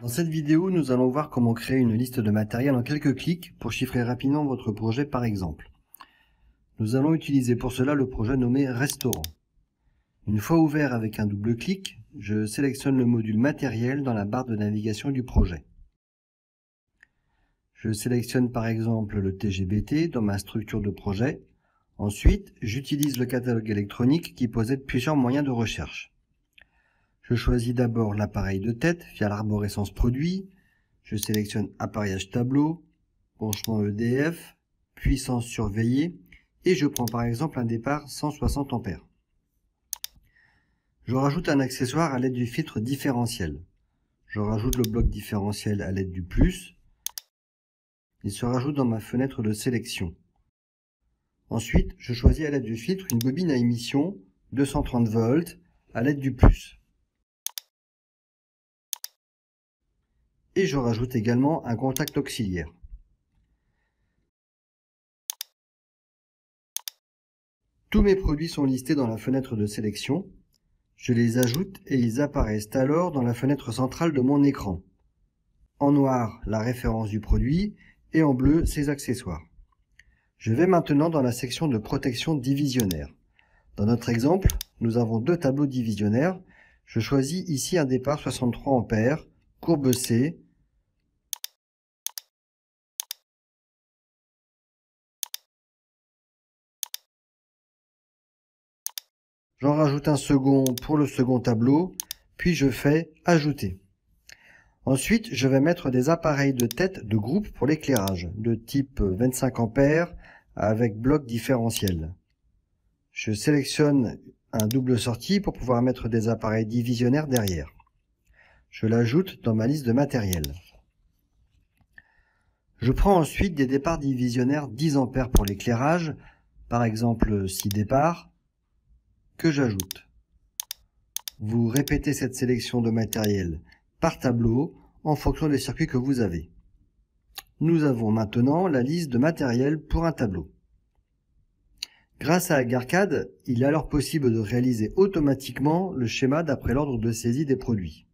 Dans cette vidéo, nous allons voir comment créer une liste de matériel en quelques clics pour chiffrer rapidement votre projet par exemple. Nous allons utiliser pour cela le projet nommé Restaurant. Une fois ouvert avec un double clic, je sélectionne le module Matériel dans la barre de navigation du projet. Je sélectionne par exemple le TGBT dans ma structure de projet. Ensuite, j'utilise le catalogue électronique qui possède plusieurs moyens de recherche. Je choisis d'abord l'appareil de tête via l'arborescence produit. Je sélectionne appareillage tableau, branchement EDF, puissance surveillée et je prends par exemple un départ 160 A. Je rajoute un accessoire à l'aide du filtre différentiel. Je rajoute le bloc différentiel à l'aide du plus. Il se rajoute dans ma fenêtre de sélection. Ensuite, je choisis à l'aide du filtre une bobine à émission 230 volts à l'aide du plus. Et je rajoute également un contact auxiliaire. Tous mes produits sont listés dans la fenêtre de sélection. Je les ajoute et ils apparaissent alors dans la fenêtre centrale de mon écran. En noir, la référence du produit et en bleu, ses accessoires. Je vais maintenant dans la section de protection divisionnaire. Dans notre exemple, nous avons deux tableaux divisionnaires. Je choisis ici un départ 63 A, courbe C. J'en rajoute un second pour le second tableau, puis je fais ajouter. Ensuite, je vais mettre des appareils de tête de groupe pour l'éclairage, de type 25 A avec bloc différentiel. Je sélectionne un double sortie pour pouvoir mettre des appareils divisionnaires derrière. Je l'ajoute dans ma liste de matériel. Je prends ensuite des départs divisionnaires 10 A pour l'éclairage, par exemple 6 départs, que j'ajoute. Vous répétez cette sélection de matériel par tableau en fonction des circuits que vous avez. Nous avons maintenant la liste de matériel pour un tableau. Grâce à AgArcade, il est alors possible de réaliser automatiquement le schéma d'après l'ordre de saisie des produits.